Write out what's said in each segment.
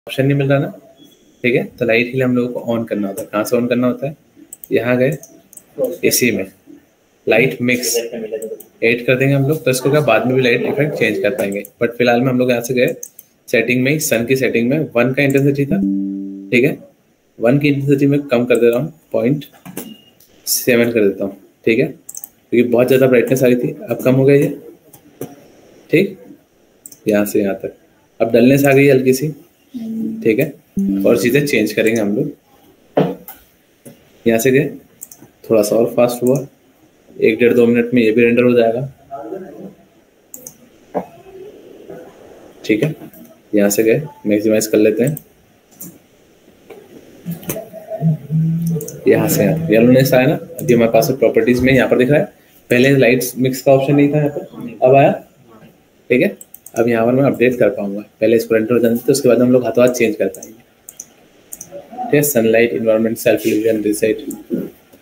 Option नहीं मिल रहा ना, ठीक है। तो लाइट के लिए हम लोगों को ऑन करना होता है। कहाँ से ऑन करना होता है? यहाँ गए इसी में लाइट मिक्स ऐड कर देंगे हम लोग, तो इसको क्या बाद में भी लाइट इफेक्ट चेंज कर पाएंगे। बट फिलहाल में हम लोग यहाँ से गए सेटिंग में, सन की सेटिंग में 1 का इंटेंसिटी था, ठीक है। 1 की इंटेंसिटी में कम कर दे रहा हूँ, 0.7 कर देता हूँ, ठीक है, क्योंकि बहुत ज़्यादा ब्राइटनेस आ रही थी। अब कम हो गया ये, ठीक, यहाँ से यहाँ तक। अब डलनेस आ गई हल्की सी, ठीक है। और चीज़ें चेंज करेंगे हम लोग। यहाँ से गए, थोड़ा सा और फास्ट हुआ, 1-1.5-2 मिनट में ये भी रेंडर हो जाएगा, ठीक है। यहाँ से गए मैक्सिमाइज कर लेते हैं, यहाँ से यहाँ येलोनेस आया ना। अभी हमारे पास प्रॉपर्टीज में यहाँ पर दिख रहा है, पहले लाइट्स मिक्स का ऑप्शन नहीं था यहाँ पर, अब आया, ठीक है। अब यहाँ पर मैं अपडेट कर पाऊंगा, पहले इसको रेंडर हो जाने देते, उसके बाद हम लोग हाथों हाथ चेंज कर पाएंगे, ठीक है। Sunlight, environment, self illusion, reset,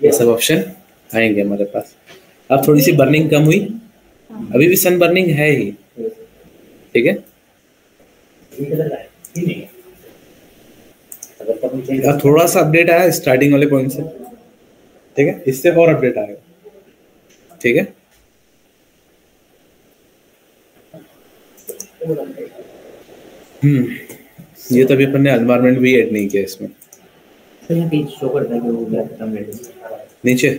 ये सब ऑप्शन आएंगे हमारे पास। अब थोड़ी सी बर्निंग कम हुई, अभी भी सन बर्निंग है ही, ठीक है। अब थोड़ा सा अपडेट आया स्टार्टिंग वाले पॉइंट से, ठीक है, इससे और अपडेट आएगा, ठीक है। ये तो अभी अपन ने एनवायरमेंट भी ऐड नहीं किया इसमें। नीचे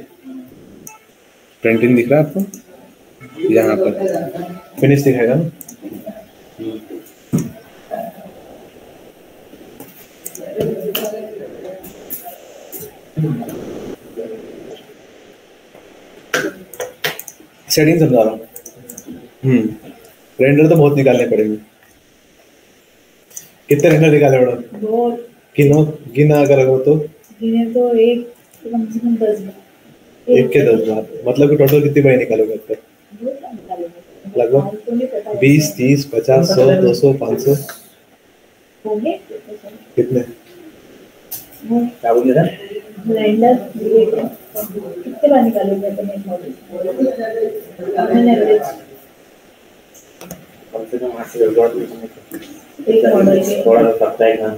प्रिंटिंग दिख रहा है आपको, यहाँ पर फिनिश दिखाएगा ना। सेटिंग समझा रहा हूँ। रेंडर तो बहुत निकालने पड़ेंगे। कितने रेंडर निकाले पड़ा? बहुत। गिना अगर हो तो गिने तो एक कम से कम 10 बार। एक के 10 बार मतलब कि टोटल कितनी बार निकालोगे अब तक? लगभग 20, 30, 50, 100, 200, 500 कितने? क्या बोल रहा है? रेंडर कितने बार निकालोगे अपने एवरेज? कम से कम 8 से 10 बार एक मॉडल में थोड़ा सा सकता है ना।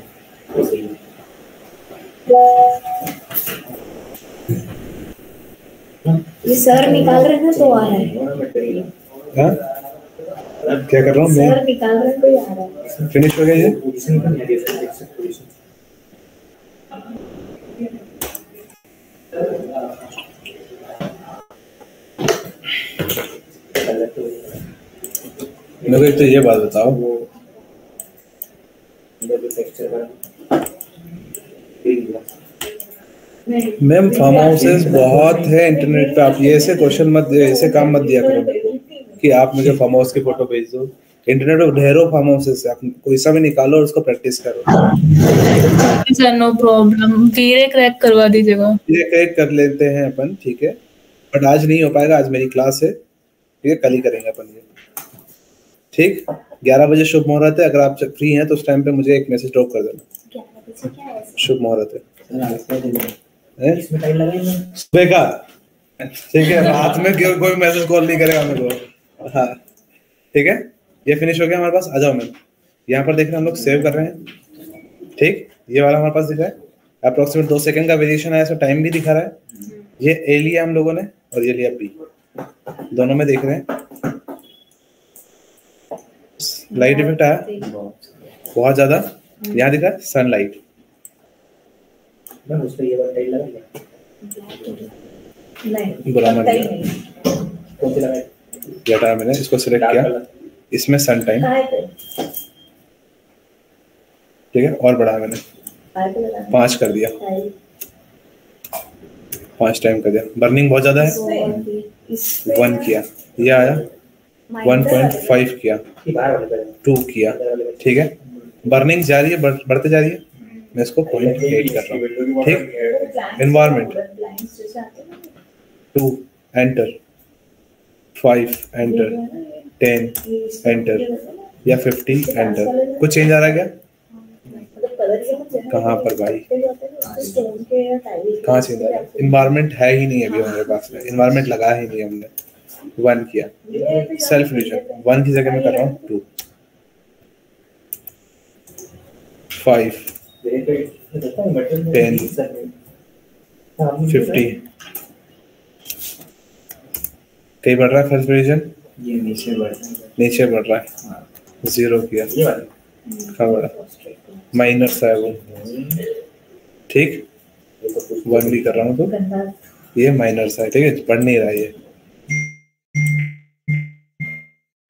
ये सर निकाल रहे हैं तो आ रहा है। हाँ? क्या कर रहा हूँ मैं? सर निकाल रहे हैं तो आ रहा है। फिनिश हो गया ये? मेरे को एक तो ये बात बताओ, मैम फार्म हाउसेस बहुत है इंटरनेट पे, आप ये ऐसे क्वेश्चन मत, ऐसे काम मत दिया करो कि आप मुझे फार्म हाउस की फोटो भेज दो। इंटरनेट पे ढेरों फार्म हाउसेस है, आप कोई सा भी निकालो और उसको प्रैक्टिस करो। सर नो प्रॉब्लम, वीरे क्रैक करवा दीजिएगा। वीरे क्रैक कर लेते हैं अपन, ठीक है, बट आज नहीं हो पाएगा, आज मेरी क्लास है, ठीक है, कल ही करेंगे अपन ये, ठीक। 11 बजे शुभ मुहूर्त है, अगर आप फ्री हैं तो उस टाइम पे मुझे एक मैसेज ड्रॉप कर देना। शुभ मुहूर्त है सुबह का, ठीक है। रात में कोई मैसेज कॉल नहीं करेगा मेरे को, हाँ, ठीक है। ये फिनिश हो गया हमारे पास, आ जाओ। मैं यहाँ पर देख रहे हैं हम लोग सेव कर रहे हैं, ठीक। ये वाला हमारे पास दिख रहा है, अप्रोक्सीमेट 2 सेकंड का वेरिएशन है, टाइम भी दिखा रहा है। ये ए लिया हम लोगों ने और ये लिया बी, दोनों में देख रहे हैं लाइट इफेक्ट आया बहुत ज्यादा। यहाँ दिखा सनलाइट, बुरा मत लिया, मैंने इसको सिलेक्ट किया, इसमें सन टाइम, ठीक है, और बढ़ाया मैंने 5 कर दिया, 5 टाइम कर दिया। बर्निंग बहुत ज्यादा है, 1 किया, ये आया 1.5 किया, 2 किया, ठीक है। बर्निंग जा रही है, बढ़ते जा रही है, मैं इसको 0.8 कर रहा हूँ, ठीक। एनवायरमेंट 2 एंटर, 5 एंटर, 10 एंटर या 50 एंटर। कुछ चेंज आ रहा है क्या? कहाँ पर भाई, कहाँ चेंज आ रहा है? एनवायरमेंट है ही नहीं अभी हमारे पास में, एनवायरमेंट लगा ही नहीं हमने। 1 किया, सेल्फ इल्यूजन 1 की जगह में कर रहा हूँ 2, 5 10 50 कहीं बढ़ रहा है फर्स्ट डिवीजन, ये नीचे बढ़ रहा है, 0 किया, कहाँ बढ़ा, माइनर सा है वो, ठीक, 1 भी कर रहा हूँ तो ये माइनर सा है, ठीक है, बढ़ नहीं रहा ये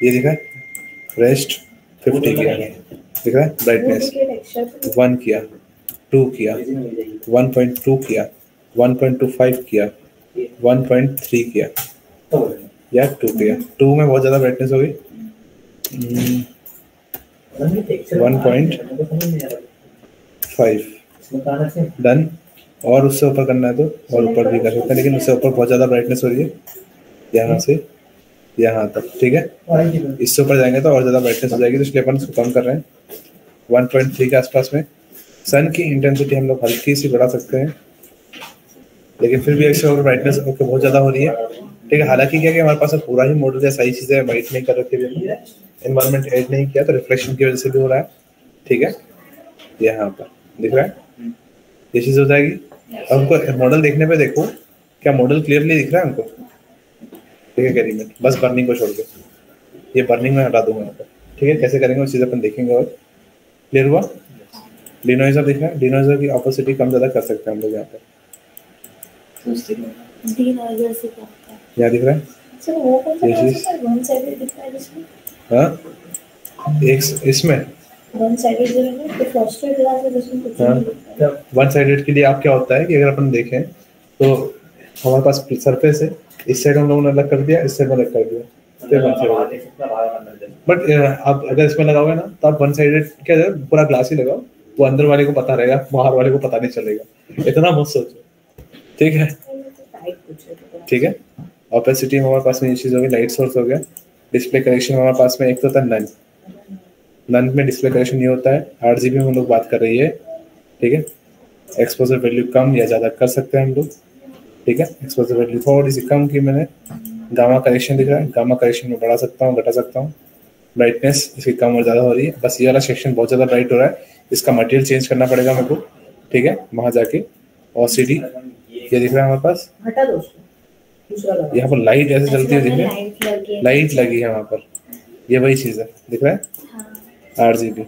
दिखा रेस्ट 50 किया, दिख रहा है ब्राइटनेस 1 किया, 2 किया, 1.2 किया, 1.25 किया, 1.3 किया या 2 किया, 2 में बहुत ज़्यादा ब्राइटनेस हो गई, 1.5 डन। और उससे ऊपर करना है तो और ऊपर भी कर सकते हैं, लेकिन उससे ऊपर बहुत ज़्यादा ब्राइटनेस हो रही है, यहाँ से यहाँ तक, ठीक है, इससे ऊपर जाएंगे तो और ज़्यादा ब्राइटनेस हो जाएगी, तो इसलिए अपन इसको कम कर रहे हैं 1.3 के आसपास में। सन की इंटेंसिटी हम लोग हल्की सी बढ़ा सकते हैं, लेकिन फिर भी इससे ऊपर ब्राइटनेस बहुत ज़्यादा हो रही है, ठीक है। हालांकि क्या कि हमारे पास पूरा ही मॉडल है, सारी चीज़ें वाइट नहीं कर रखी है, एनवायरनमेंट ऐड नहीं किया, तो रिफ्लेक्शन की वजह से भी हो रहा है, ठीक है। यहाँ पर दिख रहा है ये चीज़ हो जाएगी। अब हमको मॉडल देखने पे देखो, क्या मॉडल क्लियरली दिख रहा है हमको, ठीक है, कैरीमेंट बस बर्निंग को छोड़ के, ये बर्निंग में हटा दूंगा यहाँ पर, ठीक है। कैसे करेंगे उस चीज़ अपन देखेंगे। और क्लियर हुआ, डिनोइजर दिख रहा है, डिनोइजर की ऑपोसिटी कम ज़्यादा कर सकते हैं हम लोग यहाँ पर, यहाँ दिख रहा है ये चीज़, हाँ एक इसमें वन साइडेड के लिए आप क्या होता है कि अगर अपन देखें तो हमारे पास सरफेस है, इस साइड हम लोगों ने अलग कर दिया, इस साइड में अलग कर दिया, बट आप अगर इसमें लगाओगे ना तो आप वन साइडेड क्या है, पूरा ग्लास ही लगाओ, वो अंदर वाले को पता रहेगा, बाहर वाले को पता नहीं चलेगा, इतना मत सोचो, ठीक है, ठीक है। ऑपेसिटी हमारे पास में ये चीज़ हो गई, लाइट सोर्स हो गया, डिस्प्ले करेक्शन हमारे पास में एक तो था नन, नन में डिस्प्ले करेक्शन नहीं होता है, 8GB में हम लोग बात कर रही है, ठीक है। एक्सपोजर वैल्यू कम या ज़्यादा कर सकते हैं हम लोग, ठीक है। एक्सपोजर वैल्यू थोड़ी सी कम की मैंने, गामा करेक्शन दिख रहा है, गामा करेक्शन में बढ़ा सकता हूँ, घटा सकता हूँ, ब्राइटनेस इसकी कम और ज़्यादा हो रही है, बस ये वाला सेक्शन बहुत ज़्यादा ब्राइट हो रहा है, इसका मटेरियल चेंज करना पड़ेगा मेरे को, ठीक है, वहाँ जाके। और CD ये दिख रहा है हमारे पास, यहाँ पर लाइट ऐसे चलती है, दिख रहा है लाइट लगी है वहाँ पर, ये वही चीज़ है, दिख रहा है 8GB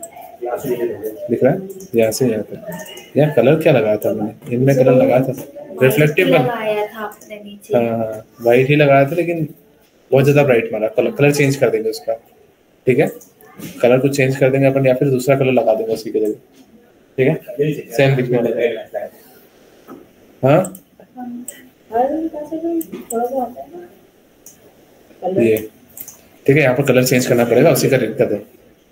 दिख रहा है, यहाँ से यहाँ तक। यहाँ कलर क्या लगाया था मैंने, इनमें कलर लगाया था रिफ्लेक्टिव, हाँ वाइट ही लगाया था, लेकिन बहुत ज़्यादा ब्राइट मारा, कलर चेंज कर देंगे उसका, ठीक है, कलर को चेंज कर देंगे अपन, या फिर दूसरा कलर लगा देंगे उसकी जगह, ठीक है, सेम दिखने लगेगा, हाँ ये ठीक है। यहाँ पर कलर चेंज करना पड़ेगा, उसी का दिक्कत है,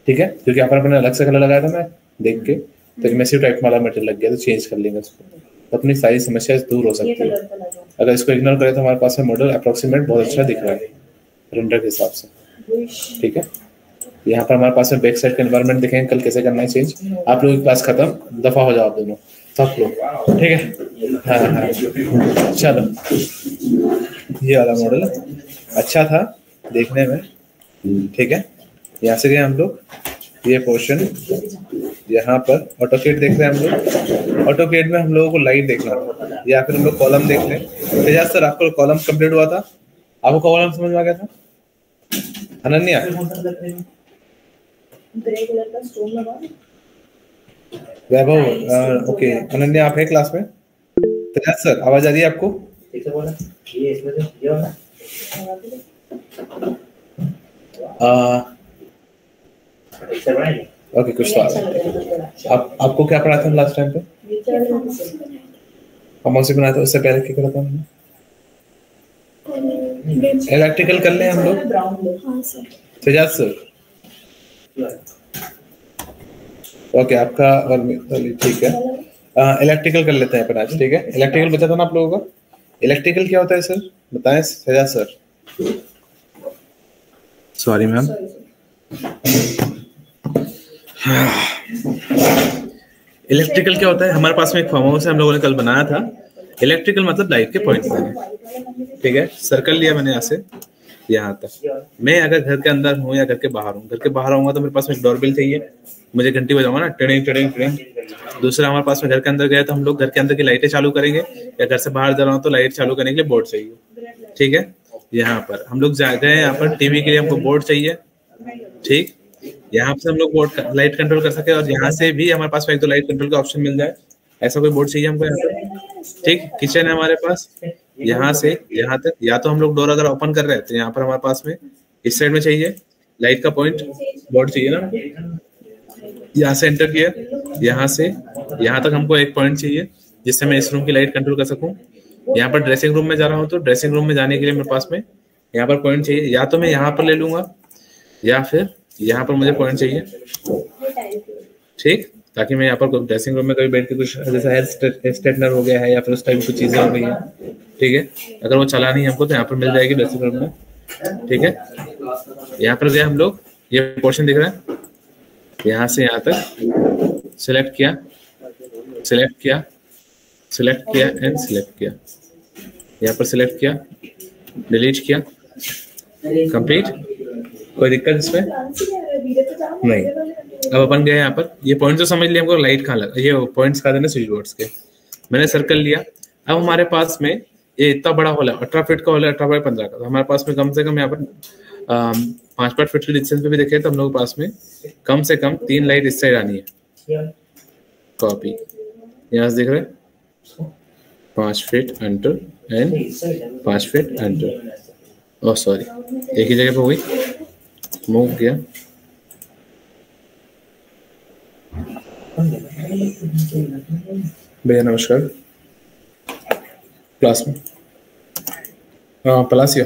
ठीक है, क्योंकि यहाँ पर अपने अलग से कलर लगाया था मैं देख के, तो इमेसिव टाइप वाला मटेरियल लग गया, तो चेंज कर लेंगे उसको, तो अपनी सारी समस्या दूर हो सकती है। अगर इसको इग्नोर करें तो हमारे पास में मॉडल अप्रोक्सीमेट बहुत अच्छा दिख रहा है रेंडर के हिसाब से, ठीक है। यहाँ पर हमारे पास में बैक साइड का एनवायरनमेंट देखेंगे कल कैसे करना है चेंज। आप लोग क्लास खत्म, दफा हो जाओ आप दोनों सब लोग, ठीक है। हाँ हाँ चलो, ये वाला मॉडल अच्छा था देखने में, ठीक है। यहाँ से गए हम लोग, ये पोर्शन यहाँ पर ऑटोकेड देख रहे हैं हम लोग, ऑटोकेड में हम लोगों को लाइट देखना था, या फिर हम लोग कॉलम देख लें। तेजाज सर आपको कॉलम कंप्लीट हुआ था, आपको कॉलम समझ में आ गया था? अनन्या वैभव, ओके अनन्या आप है क्लास में? तेजाज सर आवाज आ रही है आपको? ओके कुछ तो आपको क्या पढ़ा था लास्ट टाइम पे? कौन से बनाया था उससे पहले क्या करा था हमने? इलेक्ट्रिकल कर ले हम लोग। तेजाज सर ओके आपका और ठीक है, इलेक्ट्रिकल कर लेते हैं अपन आज, ठीक है। इलेक्ट्रिकल बचा था ना आप लोगों का? इलेक्ट्रिकल क्या होता है सर बताएं तेजाज सर। Sorry ma'am. इलेक्ट्रिकल क्या होता है? हमारे पास में एक फार्म हाउस है, हम लोगों ने कल बनाया था। इलेक्ट्रिकल मतलब लाइट के पॉइंट्स देने, ठीक है। सर्कल लिया मैंने यहाँ से, यहाँ तक। मैं अगर घर के अंदर हूँ या घर के बाहर हूँ, घर के बाहर आऊंगा तो मेरे पास में डोरबेल चाहिए, मुझे घंटी बजाऊंगा ना, टिडिंग टिडिंग टिडिंग। दूसरा हमारे पास में घर के अंदर गया तो हम लोग घर के अंदर की लाइटें चालू करेंगे, या घर से बाहर जा रहा हूँ तो लाइट चालू करने के लिए बोर्ड चाहिए। ठीक है, यहाँ पर हम लोग जा गए, यहाँ पर टीवी के लिए हमको बोर्ड चाहिए। ठीक, यहाँ से हम लोग बोर्ड लाइट कंट्रोल कर सके, और यहाँ से भी हमारे पास में एक तो लाइट कंट्रोल का ऑप्शन मिल जाए, ऐसा कोई बोर्ड चाहिए हमको यहाँ पर। ठीक, किचन है हमारे पास, यहाँ से यहाँ तक, या तो हम लोग डोर अगर ओपन कर रहे हैं तो यहाँ पर हमारे पास में इस साइड में चाहिए लाइट का पॉइंट बोर्ड चाहिए ना, यहाँ से एंटर किया, यहाँ से यहाँ तक हमको एक पॉइंट चाहिए जिससे मैं इस रूम की लाइट कंट्रोल कर सकूं। यहाँ पर ड्रेसिंग रूम में जा रहा हूँ तो ड्रेसिंग रूम में जाने के लिए मेरे पास में यहाँ पर पॉइंट चाहिए, या तो मैं यहाँ पर ले लूंगा या फिर यहाँ पर मुझे पॉइंट चाहिए। ठीक, ताकि मैं यहाँ पर ड्रेसिंग रूम में कभी बैठ के कुछ जैसा हेयर स्ट्रेटनर हो गया है या फिर उस टाइप की कुछ चीजें हो गई है, ठीक है, अगर वो चलानी है हमको तो यहाँ पर मिल जाएगी ड्रेसिंग रूम में। ठीक है, यहाँ पर गए हम लोग, ये पोर्शन दिख रहा है, यहाँ से यहाँ तक सिलेक्ट किया, सिलेक्ट किया, सिलेक्ट किया एंड सिलेक्ट किया, यहाँ पर सिलेक्ट किया, डिलीट किया, कंप्लीट। कोई दिक्कत इसमें नहीं। अब अपन गए यहाँ पर, ये पॉइंट्स तो समझ लिया हमको लाइट कहाँ लगा, ये पॉइंट्स कहाँ देना स्विच बोर्ड्स के, मैंने सर्कल लिया। अब हमारे पास में ये इतना बड़ा हॉल है, 18 फीट का हॉल है, 18 बाई 15 का, तो हमारे पास में कम से कम यहाँ पर 5 फीट के डिस्टेंस पे भी देखे तो हम लोग के पास में कम से कम 3 लाइट इस साइड आनी है। कॉपी यहाँ से देख रहे 5 feet enter and 5 feet enter, oh sorry एक ही जगह पे हो गई, मूव किया, भैया नमस्कार, क्लास में पलासियो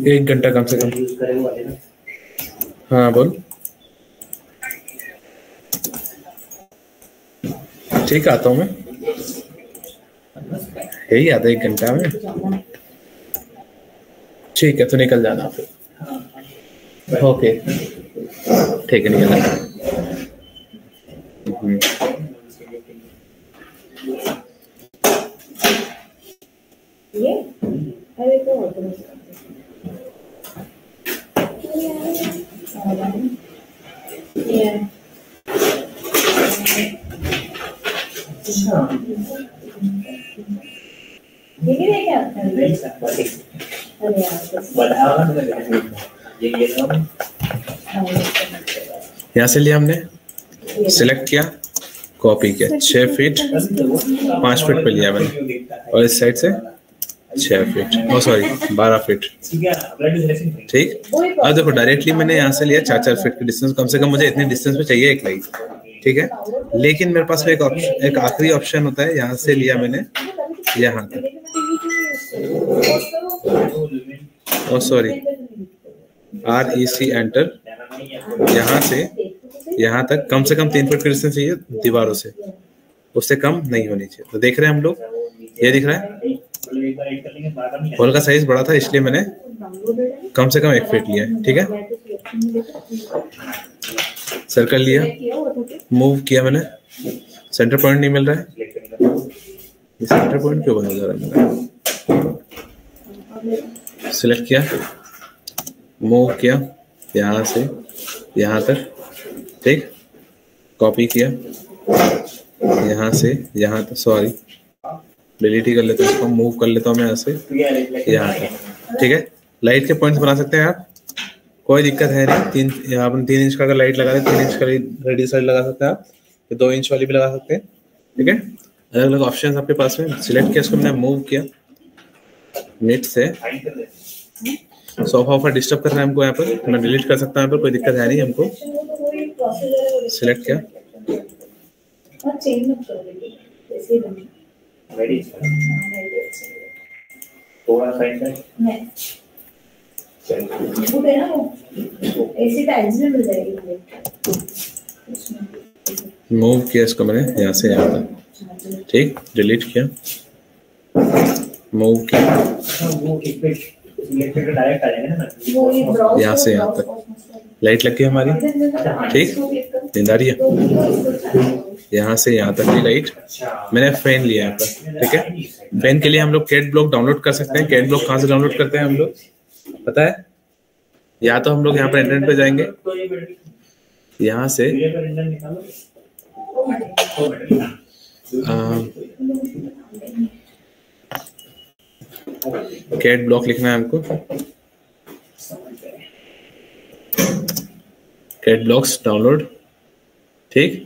1 घंटा कम से कम। हाँ बोल, ठीक आता हूँ मैं, यही आता 1 घंटा में। ठीक है, तो निकल जाना फिर। ओके ठीक है, निकल जाना। यहाँ से लिया हमने, सिलेक्ट किया, कॉपी किया, 6 फीट 5 फीट पे लिया मैंने, और इस साइड से 6 फीट, ओ सॉरी 12 फीट। ठीक, अब देखो डायरेक्टली मैंने यहाँ से लिया 4-4 फीट की डिस्टेंस, कम से कम मुझे इतने डिस्टेंस पे चाहिए एक लाइट। ठीक है, लेकिन मेरे पास में एक आखिरी ऑप्शन होता है, यहाँ से लिया मैंने यहाँ तक, ओ सॉरी REC एंटर, यहाँ से यहाँ तक कम से कम 3 फीट की डिस्टेंस चाहिए दीवारों से, उससे कम नहीं होनी चाहिए। तो देख रहे हैं हम लोग, ये दिख रहा है हॉल का साइज बड़ा था इसलिए मैंने कम से कम 1 फीट लिया है। ठीक है, सर्कल लिया, मूव किया मैंने, सेंटर पॉइंट नहीं मिल रहा है, ये सेंटर पॉइंट क्यों बना जा रहा है मेरा। सिलेक्ट किया, मूव किया यहाँ से यहाँ तक, ठीक, कॉपी किया यहाँ से यहाँ तक, सॉरी डिलीट ही कर लेता हूँ इसको, मूव कर लेता हूँ मैं यहाँ से यहाँ तक। ठीक है, लाइट के पॉइंट्स बना सकते हैं आप, कोई दिक्कत है नहीं। यहाँ पर 3 इंच का अगर लाइट लगा दे, 3 इंच का रेडियस लाइट लगा सकते हैं आप, 2 इंच वाली भी लगा सकते हैं। ठीक है, अलग अलग ऑप्शन आपके पास में, सिलेक्ट किया, इसको मैंने मूव किया, नेट से सोफा ऑफर डिस्टर्ब कर रहा है हमको यहाँ पर, मैं डिलीट कर सकता हूँ यहाँ पर, कोई दिक्कत है नहीं हमको। सिलेक्ट किया, मूव किया इसको मैंने यहाँ से यहाँ तक, ठीक, डिलीट किया, मूव किया यहाँ से यहाँ तक, लाइट लग गई हमारी। ठीक, नींद आ रही है, यहाँ से यहाँ तक की लाइट मैंने फैन लिया यहाँ पर। ठीक है, फैन के लिए हम लोग कैट ब्लॉक डाउनलोड कर सकते हैं। कैट ब्लॉक कहाँ से डाउनलोड करते हैं हम लोग पता है? या तो हम लोग यहाँ पर इंटरनेट पे जाएंगे, यहाँ से कैट ब्लॉक लिखना है हमको, कैट ब्लॉक्स डाउनलोड, ठीक।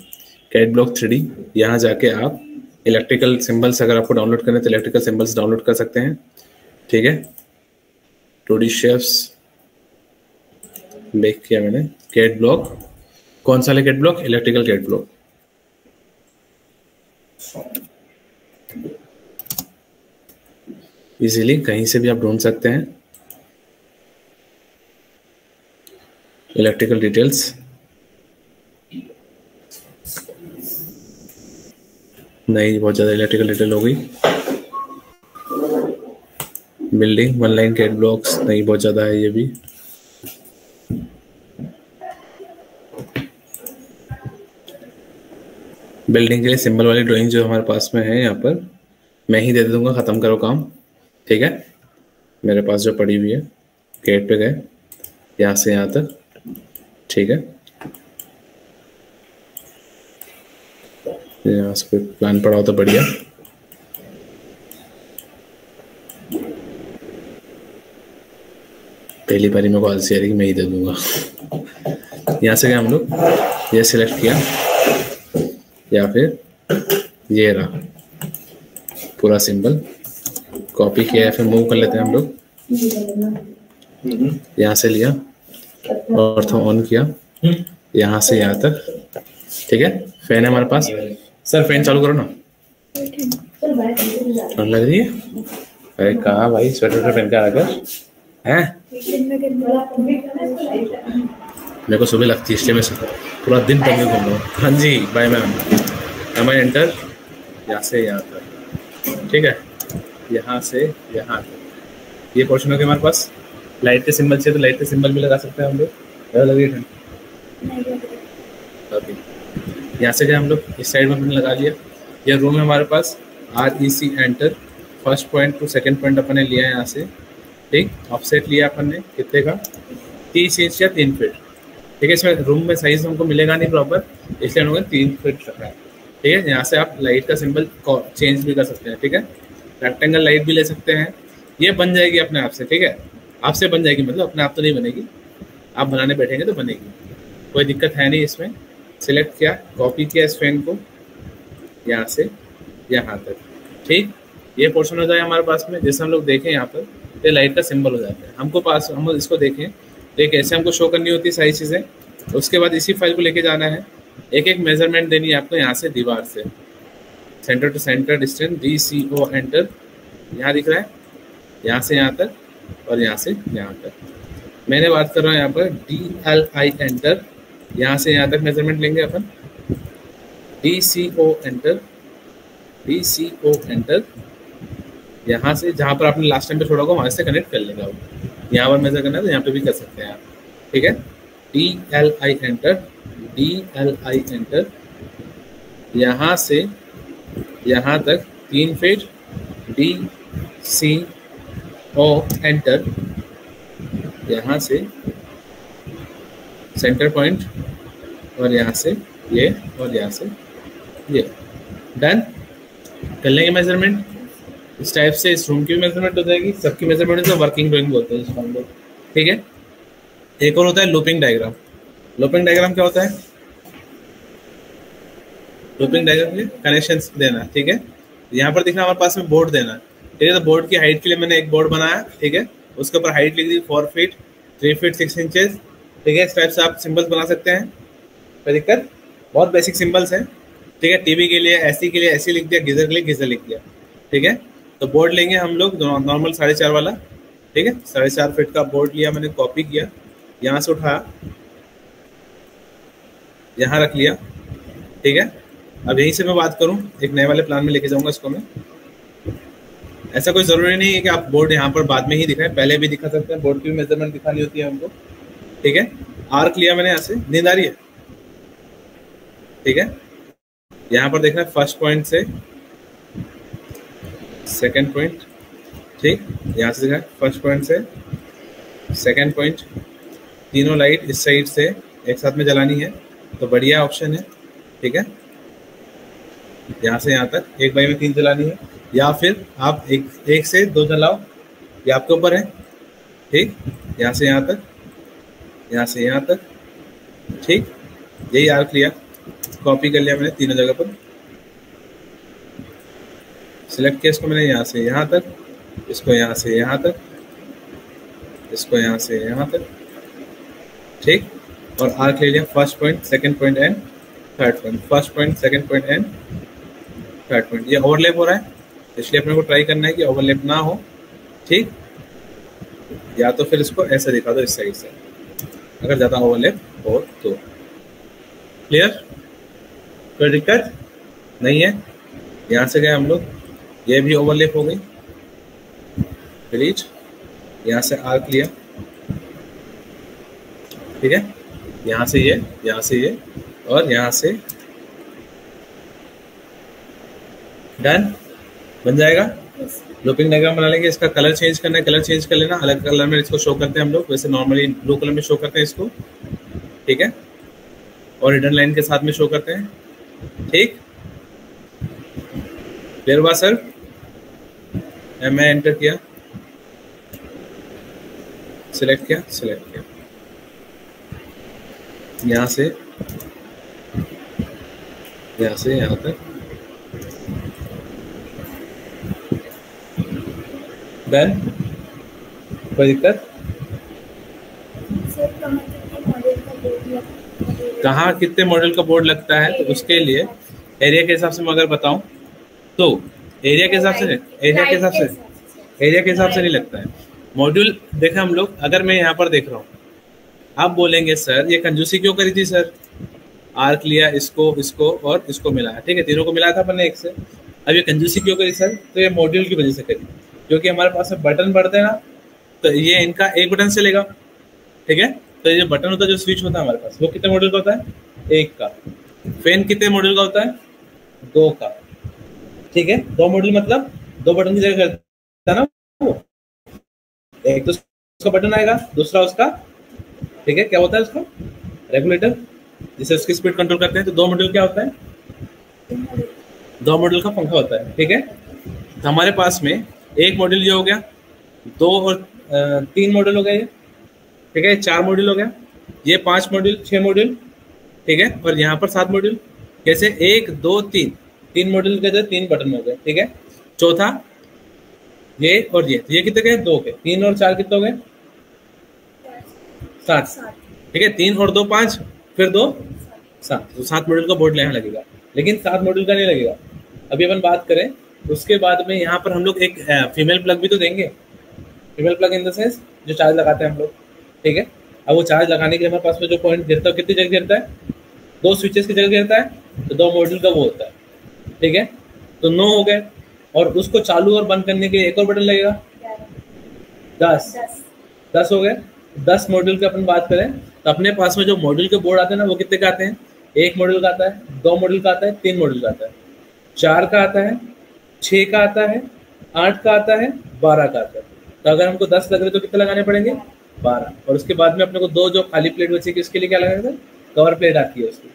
कैट ब्लॉक 3D, यहाँ जाके आप इलेक्ट्रिकल सिंबल्स अगर आपको डाउनलोड करने तो इलेक्ट्रिकल सिंबल्स डाउनलोड कर सकते हैं, ठीक है। 2D शेप्स बेक किया मैंने। कैट ब्लॉक कौन सा है? Cat block electrical cat block. Easily कहीं से भी आप ढूंढ सकते हैं इलेक्ट्रिकल डिटेल्स। नहीं, बहुत ज़्यादा इलेक्ट्रिकल डिटेल हो गई। बिल्डिंग 1 लाइन कैट ब्लॉक्स, नहीं बहुत ज़्यादा है ये भी। बिल्डिंग के लिए सिंबल वाली ड्राइंग जो हमारे पास में है यहाँ पर मैं ही दे दूंगा, ख़त्म करो काम, ठीक है। मेरे पास जो पड़ी हुई है, गेट पे गए यहाँ से यहाँ तक, ठीक है। यहाँ से प्लान पड़ा हो तो बढ़िया। पहली बारी मेरे को आलसी आ रही कि मैं ही दे दूंगा। यहाँ से गए हम लोग, ये सिलेक्ट किया या फिर ये रहा पूरा सिंबल, कॉपी किया या फिर मूव कर लेते हैं हम लोग। यहाँ से लिया और तो ऑन किया यहाँ से यहाँ तक, ठीक है। फैन है हमारे पास, सर फैन चालू करो ना। ठंड लग रही है? अरे कहा भाई, स्वेटर पहन के आकर हैं? मेरे को सुबह लगती है इसलिए मैं पूरा दिन पहन के घूम रहा हूँ। हाँ जी bye ma'am. Am I enter यहाँ से यहाँ तक, ठीक है। यहाँ से यहाँ तक ये पोर्शन हो गया हमारे पास। लाइट के सिंबल चाहिए तो लाइट के सिंबल भी लगा सकते हैं हम लोग। ज़्यादा लग रही है ठंड? यहाँ से गए हम लोग, इस साइड में हमने लगा लिया। यह रूम है हमारे पास, REC enter, first point to second point अपन ने लिया है यहाँ से, ठीक। ऑफसेट लिया अपन ने कितने का? 30 इंच या 3 फीट, ठीक है। इसमें रूम में साइज हमको मिलेगा नहीं प्रॉपर, इसलिए हम लोगों ने 3 फीट रखा है, ठीक है। यहाँ से आप लाइट का सिंबल चेंज भी कर सकते हैं, ठीक है। रेक्टेंगल लाइट भी ले सकते हैं, ये बन जाएगी अपने आप से, ठीक है। आपसे बन जाएगी, मतलब अपने आप तो नहीं बनेगी, आप बनाने बैठेंगे तो बनेगी, कोई दिक्कत है नहीं इसमें। सिलेक्ट किया, कॉपी किया इस फैन को यहाँ से यहाँ तक, ठीक। ये पोर्शन हो जाए हमारे पास में। जैसे हम लोग देखें यहाँ पर ये लाइट का सिंबल हो जाता है हमको पास। हम इसको देखें तो कैसे हमको शो करनी होती है सारी चीज़ें। उसके बाद इसी फाइल को लेके जाना है, एक एक मेजरमेंट देनी है आपको। यहाँ से दीवार से centre to centre distance DCO enter, यहाँ दिख रहा है, यहाँ से यहाँ तक और यहाँ से यहाँ तक। मैंने बात कर रहा हूँ यहाँ पर DLI एंटर, यहाँ से यहाँ तक मेजरमेंट लेंगे अपन। DCO एंटर, DCO एंटर, यहाँ से जहाँ पर आपने लास्ट टाइम पे छोड़ा होगा वहाँ से कनेक्ट कर लेंगे आप। यहाँ पर मेजर करना है तो यहाँ पे भी कर सकते हैं आप, ठीक है। DLI एंटर, DLI एंटर, यहाँ से यहाँ तक 3 फीट। DCO एंटर, यहाँ से सेंटर पॉइंट और यहाँ से ये और यहाँ से ये। डन कर लेंगे मेजरमेंट इस टाइप से। इस रूम की भी मेजरमेंट हो जाएगी, सबकी मेजरमेंट है, वर्किंग ड्राइंग बोलते हैं इसको हम लोग, ठीक है। एक और होता है लूपिंग डायग्राम। लूपिंग डायग्राम क्या होता है? लूपिंग डायग्राम में कनेक्शंस देना, ठीक है। यहाँ पर दिखना हमारे पास में बोर्ड देना, ठीक है। तो बोर्ड की हाइट के लिए मैंने एक बोर्ड बनाया, ठीक है। उसके ऊपर हाइट लिख दी 4 फीट, 3 फीट 6 इंचेस, ठीक है। इस टाइप से आप सिंबल्स बना सकते हैं, कोई दिक्कत? बहुत बेसिक सिंबल्स हैं, ठीक है। टीवी के लिए ऐसी के लिए ऐसी लिख दिया, गीजर के लिए गीजर लिख दिया, ठीक है। तो बोर्ड लेंगे हम लोग नॉर्मल 4.5 वाला, ठीक है। 4.5 फीट का बोर्ड लिया मैंने, कॉपी किया, यहाँ से उठाया, यहाँ रख लिया, ठीक है। अब यहीं से मैं बात करूँ, एक नए वाले प्लान में लेके जाऊँगा इसको मैं। ऐसा कोई ज़रूरी नहीं है कि आप बोर्ड यहाँ पर बाद में ही दिखाएं, पहले भी दिखा सकते हैं। बोर्ड की भी मेजरमेंट दिखानी होती है हमको, ठीक है। आर्क लिया मैंने यहाँ से, नींद आ रही है, ठीक है। यहाँ पर देखना फर्स्ट पॉइंट से सेकंड पॉइंट, ठीक, यहाँ से दिखा फर्स्ट पॉइंट से सेकंड पॉइंट, तीनों लाइट इस साइड से एक साथ में जलानी है तो बढ़िया ऑप्शन है, ठीक है। यहाँ से यहाँ तक एक बाई में 3 जलानी है, या फिर आप एक से 2 जलाओ, ये आपके ऊपर है, ठीक। यहाँ से यहाँ तक, यहाँ से यहाँ तक, ठीक, यही आर्क लिया, कॉपी कर लिया मैंने तीनों जगह पर, सिलेक्ट किया इसको मैंने यहाँ से यहाँ तक, इसको यहाँ से यहाँ तक, इसको यहाँ से यहाँ तक, ठीक, और आर्क ले लिया first point, second point and third point, first point, second point and third point. ये ओवरलैप हो रहा है इसलिए अपने को ट्राई करना है कि ओवरलैप ना हो, ठीक, या तो फिर इसको ऐसे दिखा दो इस साइड से अगर ज़्यादा ओवरलैप हो तो। क्लियर, कोई दिक्कत नहीं है। यहाँ से गए हम लोग, ये भी ओवरलैप हो गई, डिलीट, यहाँ से आर्क लिया, ठीक है, यहाँ से ये, यहाँ से ये, और यहाँ से डन, बन जाएगा। लूपिंग डायग्राम बना लेंगे, इसका कलर चेंज करना है, कलर चेंज कर लेना, अलग कलर में इसको शो करते हैं हम लोग, वैसे नॉर्मली ब्लू कलर में शो करते हैं इसको, ठीक है, और हिडन लाइन के साथ में शो करते हैं, ठीक। क्लियर हुआ सर? मैं एंटर किया, सिलेक्ट किया, सिलेक्ट किया, यहाँ से यहाँ तक, डन, कोई दिक्कत? कहाँ कितने मॉडल का बोर्ड लगता है तो उसके लिए एरिया के हिसाब से मैं अगर बताऊं तो एरिया के हिसाब से नहीं लगता है मॉड्यूल। देखें हम लोग, अगर मैं यहाँ पर देख रहा हूँ, आप बोलेंगे सर ये कंजूसी क्यों करी थी सर, आर्क लिया, इसको और इसको मिलाया, ठीक है, तीनों को मिलाया था अपन ने एक से, अब ये कंजूसी क्यों करी सर, तो ये मॉड्यूल की वजह से करी, क्योंकि हमारे पास में बटन बढ़ते हैं ना, तो ये इनका एक बटन से लेगा, ठीक है, तो ये बटन होता है जो स्विच होता है हमारे पास, वो कितने मॉडल का होता है, 1 का। फैन कितने मॉडल का होता है, 2 का, ठीक है, 2 मॉडल मतलब 2 बटन की जगह करता है ना वो, एक तो उसका बटन आएगा, दूसरा उसका, ठीक है, क्या होता है उसका रेगुलेटर, जिससे उसकी स्पीड कंट्रोल करते हैं। तो 2 मॉडल क्या होता है, 2 मॉडल का पंखा होता है, ठीक है। तो हमारे पास में एक मॉडल ये हो गया, 2 और 3 मॉडल हो गए ये, ठीक है, 4 मॉडल हो गया, ये 5 मॉडल, 6 मॉडल, ठीक है, और यहाँ पर 7 मॉडल, कैसे 1 2 3 मॉडल के 3 बटन हो गए, ठीक है। चौथा ये और ये कितने गए, 2 के, 3 और 4 कितने हो गए, 7, ठीक है, 3 और 2 5, फिर 2 7, तो 7 मॉडल का बोर्ड यहाँ लगेगा, लेकिन 7 मॉडल का नहीं लगेगा। अभी अपन बात करें उसके बाद में, यहाँ पर हम लोग एक फीमेल प्लग भी तो देंगे, female plug in the sense जो चार्ज लगाते हैं हम लोग, ठीक है। अब वो चार्ज लगाने के लिए हमारे पास में जो पॉइंट गिरता है कितनी जगह गिरता है, 2 स्विचेस की जगह गिरता है, तो 2 मॉड्यूल का वो होता है, ठीक है, तो 9 हो गए, और उसको चालू और बंद करने के लिए एक और बटन लगेगा, 10 हो गए। 10 मॉड्यूल की अपन बात करें तो अपने पास में जो मॉड्यूल के बोर्ड आते हैं ना, वो कितने का आते हैं, 1 मॉड्यूल का आता है, 2 मॉड्यूल का आता है, 3 मॉड्यूल का आता है, 4 का आता है, 6 का आता है, 8 का आता है, 12 का आता है। तो अगर हमको 10 लग रहे तो कितने लगाने पड़ेंगे, 12, और उसके बाद में अपने को 2 जो खाली प्लेट बचेगी उसके लिए क्या लगेगा, कवर प्लेट आती है उसकी,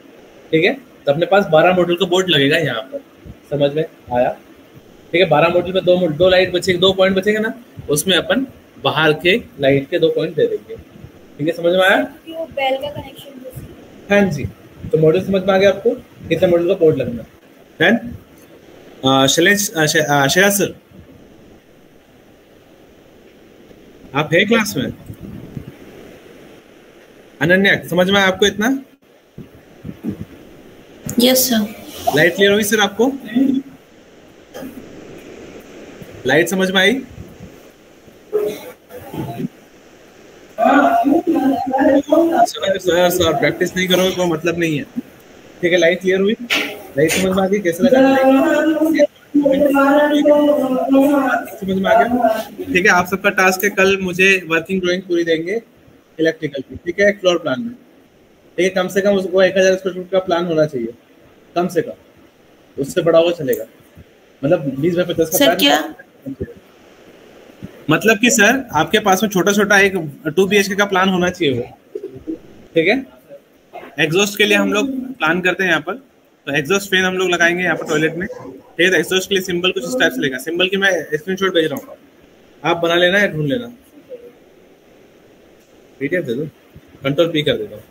ठीक है। तो अपने पास 12 मॉड्यूल का बोर्ड लगेगा यहाँ पर, समझ में आया, ठीक है। 12 मॉड्यूल में 2 लाइट बचेगी, 2 पॉइंट बचेंगे ना, उसमें अपन बाहर के लाइट के 2 पॉइंट दे देंगे, ठीक है, समझ में आया। बेल का कनेक्शन, हाँ जी, तो मॉड्यूल समझ में आ गया आपको, कितने मॉड्यूल का बोर्ड लगना है। शैलेश सर आप है क्लास में, अनन्या समझ में आया आपको इतना? Yes sir. लाइट क्लियर हुई सर आपको, लाइट समझ में आई? सर प्रैक्टिस नहीं करोगे कोई मतलब नहीं है, ठीक है। लाइट क्लियर हुई, लाइट समझ में आ गई, कैसे लगा समझ में आ गया, ठीक है। आप सबका टास्क है कल मुझे वर्किंग ड्राइंग पूरी देंगे इलेक्ट्रिकल की, ठीक है, फ्लोर प्लान में, ठीक है। कम से कम उसको 1000 स्क्वायर फीट का प्लान होना चाहिए, कम से कम, उससे बड़ा वो चलेगा, मतलब 20 बाय 50 का सर क्या मतलब कि सर आपके पास में छोटा छोटा एक 2 BHK का प्लान होना चाहिए वो, ठीक है। एग्जॉस्ट के लिए हम लोग प्लान करते हैं यहाँ पर, तो एग्जॉस्ट फैन हम लोग लगाएंगे यहाँ पर टॉयलेट में, ठीक है। तो एग्जॉस्ट के लिए सिंबल कुछ इस टाइप से लेगा, सिंबल की मैं स्क्रीनशॉट भेज रहा हूँ, आप बना लेना या ढूंढ लेना। PDF दे दो, कंट्रोल P कर देता हूँ,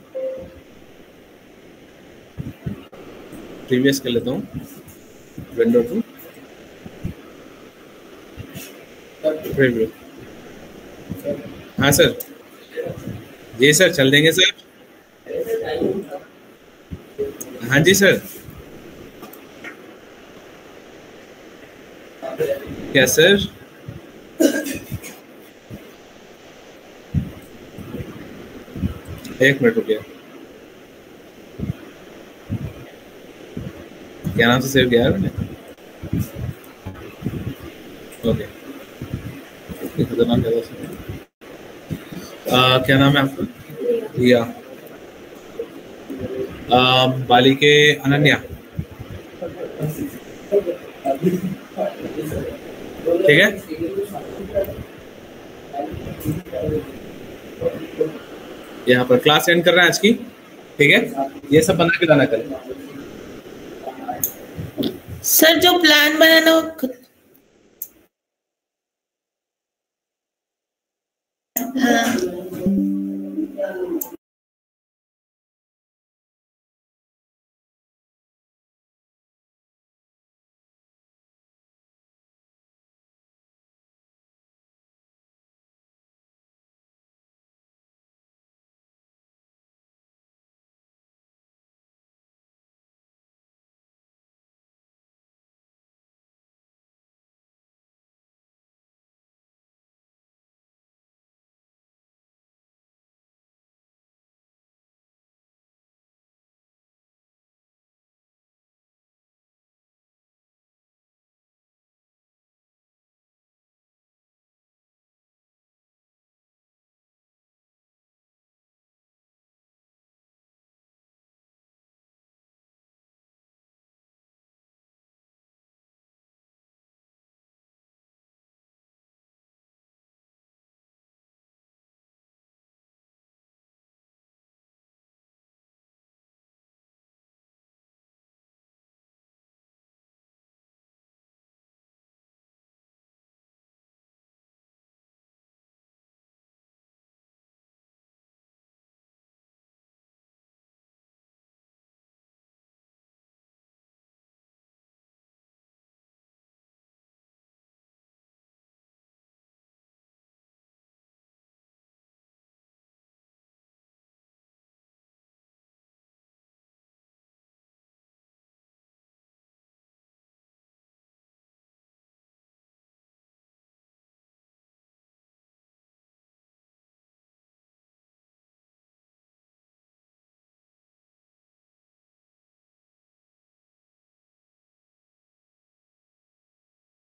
प्रीवियस कर लेता हूँ, विंडो 2 प्रीव्यू। हाँ सर, जी सर, चल देंगे सर। हाँ जी सर, क्या सर? एक मिनट रुकिए, क्या नाम से सेव किया है मैंने? ओके, क्या नाम है आपका? रिया, बाली के अनन्या, ठीक है। यहाँ पर क्लास एंड कर रहे हैं आज की, ठीक है। ये सब बना के लाना कल। सर जो प्लान बनाना हो, हाँ